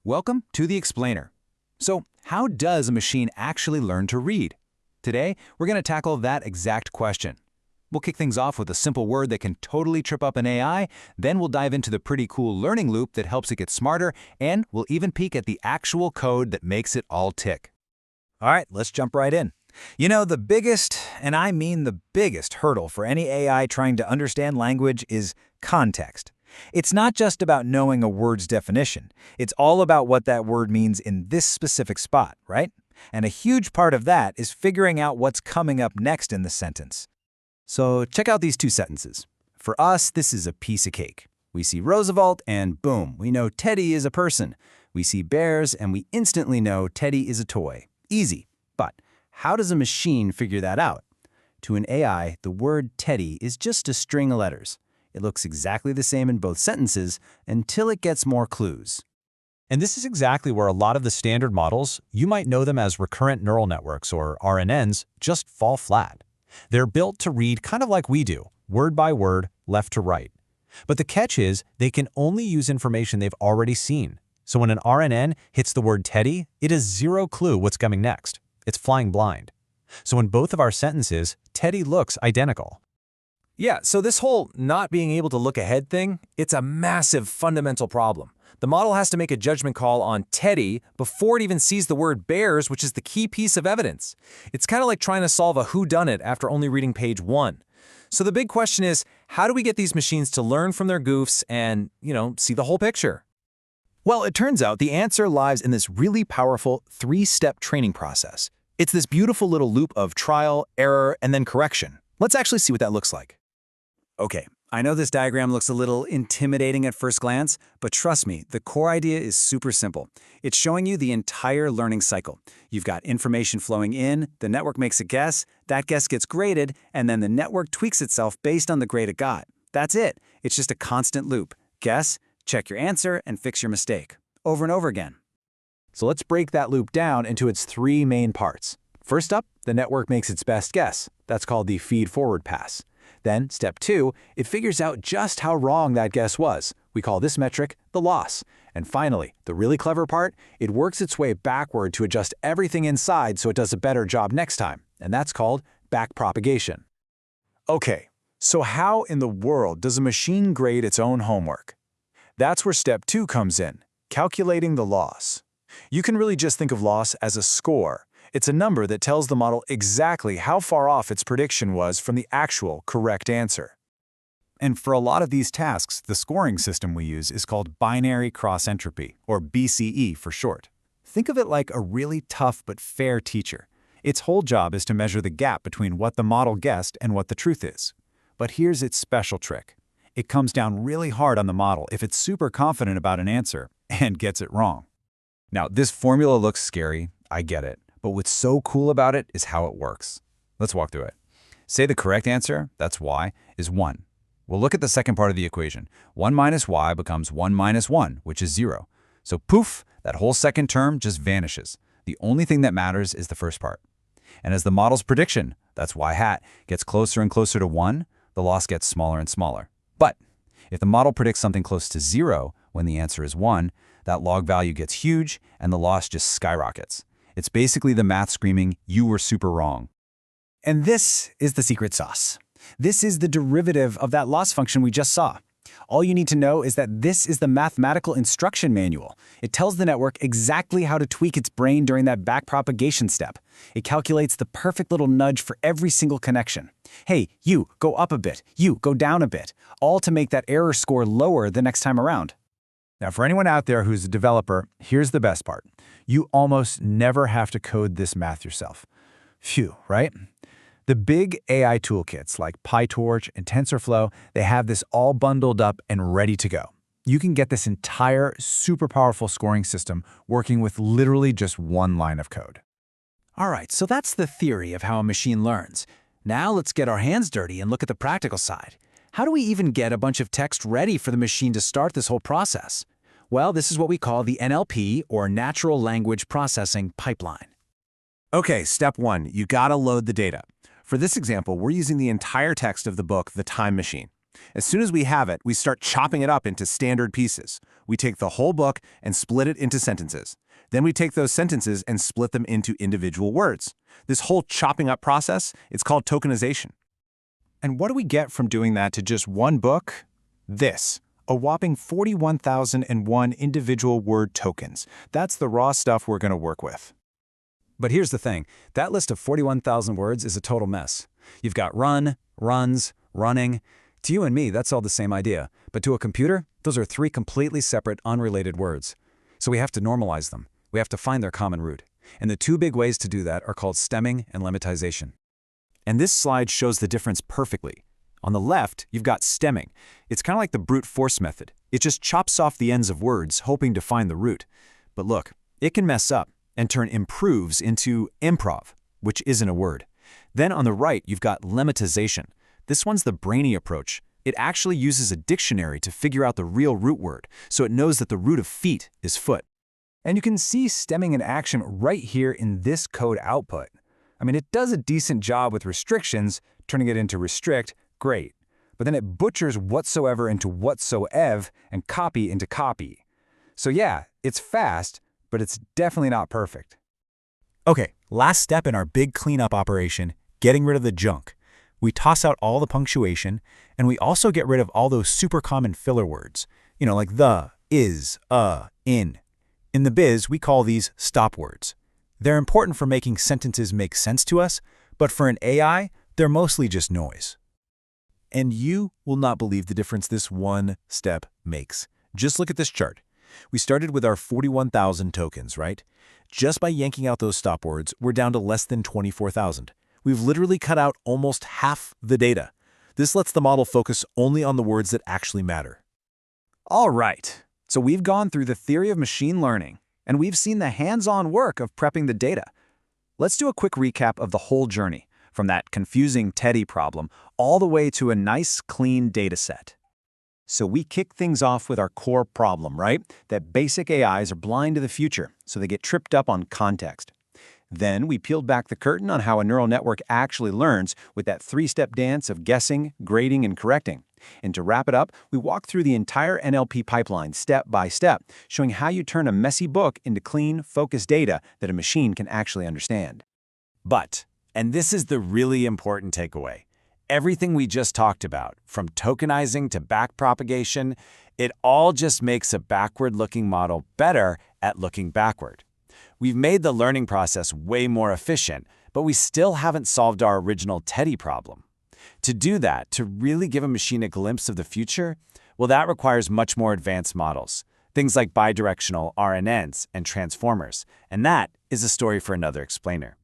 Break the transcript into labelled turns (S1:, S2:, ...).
S1: Welcome to The Explainer. So, how does a machine actually learn to read? Today, we're going to tackle that exact question. We'll kick things off with a simple word that can totally trip up an AI, then we'll dive into the pretty cool learning loop that helps it get smarter, and we'll even peek at the actual code that makes it all tick. All right, let's jump right in. You know, the biggest, and I mean the biggest hurdle for any AI trying to understand language is context. It's not just about knowing a word's definition. It's all about what that word means in this specific spot, right? And a huge part of that is figuring out what's coming up next in the sentence. So check out these two sentences. For us, this is a piece of cake. We see Roosevelt and boom, we know Teddy is a person. We see bears and we instantly know Teddy is a toy. Easy. But how does a machine figure that out? To an AI, the word Teddy is just a string of letters. It looks exactly the same in both sentences until it gets more clues.
S2: And this is exactly where a lot of the standard models, you might know them as recurrent neural networks or RNNs, just fall flat. They're built to read kind of like we do, word by word, left to right. But the catch is they can only use information they've already seen. So when an RNN hits the word Teddy, it has zero clue what's coming next. It's flying blind. So in both of our sentences, Teddy looks identical.
S3: Yeah, so this whole not being able to look ahead thing, it's a massive fundamental problem. The model has to make a judgment call on Teddy before it even sees the word bears, which is the key piece of evidence. It's kind of like trying to solve a whodunit after only reading page 1. So the big question is, how do we get these machines to learn from their goofs and, see the whole picture?
S1: Well, it turns out the answer lies in this really powerful 3-step training process. It's this beautiful little loop of trial, error, and then correction. Let's actually see what that looks like. Okay, I know this diagram looks a little intimidating at first glance, but trust me, the core idea is super simple. It's showing you the entire learning cycle. You've got information flowing in, the network makes a guess, that guess gets graded, and then the network tweaks itself based on the grade it got. That's it. It's just a constant loop. Guess, check your answer, and fix your mistake. Over and over again. So let's break that loop down into its 3 main parts. First up, the network makes its best guess. That's called the feed-forward pass. Then, step 2, it figures out just how wrong that guess was. We call this metric the loss. And finally, the really clever part, it works its way backward to adjust everything inside so it does a better job next time. And that's called backpropagation. Okay, so how in the world does a machine grade its own homework? That's where step 2 comes in, calculating the loss. You can really just think of loss as a score. It's a number that tells the model exactly how far off its prediction was from the actual correct answer. And for a lot of these tasks, the scoring system we use is called binary cross-entropy, or BCE for short. Think of it like a really tough but fair teacher. Its whole job is to measure the gap between what the model guessed and what the truth is. But here's its special trick. It comes down really hard on the model if it's super confident about an answer and gets it wrong. Now, this formula looks scary, I get it. But what's so cool about it is how it works. Let's walk through it. Say the correct answer, that's y, is 1. We'll look at the second part of the equation. 1 minus y becomes 1 minus 1, which is 0. So poof, that whole second term just vanishes. The only thing that matters is the first part. And as the model's prediction, that's y hat, gets closer and closer to 1, the loss gets smaller and smaller. But if the model predicts something close to 0 when the answer is 1, that log value gets huge and the loss just skyrockets. It's basically the math screaming, you were super wrong. And this is the secret sauce. This is the derivative of that loss function we just saw. All you need to know is that this is the mathematical instruction manual. It tells the network exactly how to tweak its brain during that backpropagation step. It calculates the perfect little nudge for every single connection. Hey, you, go up a bit. You, go down a bit. All to make that error score lower the next time around. Now, for anyone out there who's a developer, here's the best part. You almost never have to code this math yourself. Phew, right? The big AI toolkits like PyTorch and TensorFlow, they have this all bundled up and ready to go. You can get this entire super powerful scoring system working with literally just 1 line of code. All right, so that's the theory of how a machine learns. Now let's get our hands dirty and look at the practical side. How do we even get a bunch of text ready for the machine to start this whole process? Well, this is what we call the NLP, or Natural Language Processing Pipeline.
S3: Okay, step 1, you gotta load the data. For this example, we're using the entire text of the book, The Time Machine.
S1: As soon as we have it, we start chopping it up into standard pieces. We take the whole book and split it into sentences. Then we take those sentences and split them into individual words. This whole chopping up process, it's called tokenization. And what do we get from doing that to just one book? This, a whopping 41,001 individual word tokens. That's the raw stuff we're going to work with.
S2: But here's the thing. That list of 41,000 words is a total mess. You've got run, runs, running. To you and me, that's all the same idea. But to a computer, those are three completely separate, unrelated words. So we have to normalize them. We have to find their common root. And the two big ways to do that are called stemming and lemmatization.
S1: And this slide shows the difference perfectly. On the left, you've got stemming. It's kind of like the brute force method. It just chops off the ends of words, hoping to find the root. But look, it can mess up and turn improves into improv, which isn't a word. Then on the right, you've got lemmatization. This one's the brainy approach. It actually uses a dictionary to figure out the real root word, so it knows that the root of feet is foot. And you can see stemming in action right here in this code output. I mean, it does a decent job with restrictions, turning it into restrict, great. But then it butchers whatsoever into whatsoev and copy into copy. So yeah, it's fast, but it's definitely not perfect. Okay, last step in our big cleanup operation, getting rid of the junk. We toss out all the punctuation, and we also get rid of all those super common filler words, like the, is, in. In the biz, we call these stop words. They're important for making sentences make sense to us, but for an AI, they're mostly just noise. And you will not believe the difference this one step makes. Just look at this chart. We started with our 41,000 tokens, right? Just by yanking out those stop words, we're down to less than 24,000. We've literally cut out almost half the data. This lets the model focus only on the words that actually matter. All right, so we've gone through the theory of machine learning, and we've seen the hands-on work of prepping the data. Let's do a quick recap of the whole journey, from that confusing Teddy problem all the way to a nice, clean data set. So we kick things off with our core problem, right? That basic AIs are blind to the future, so they get tripped up on context. Then we peeled back the curtain on how a neural network actually learns with that three-step dance of guessing, grading, and correcting. And to wrap it up, we walked through the entire NLP pipeline step by step, showing how you turn a messy book into clean, focused data that a machine can actually understand.
S3: But, and this is the really important takeaway, everything we just talked about, from tokenizing to backpropagation, it all just makes a backward-looking model better at looking backward. We've made the learning process way more efficient, but we still haven't solved our original Teddy problem. To do that, to really give a machine a glimpse of the future, well, that requires much more advanced models, things like bidirectional RNNs and transformers, and that is a story for another explainer.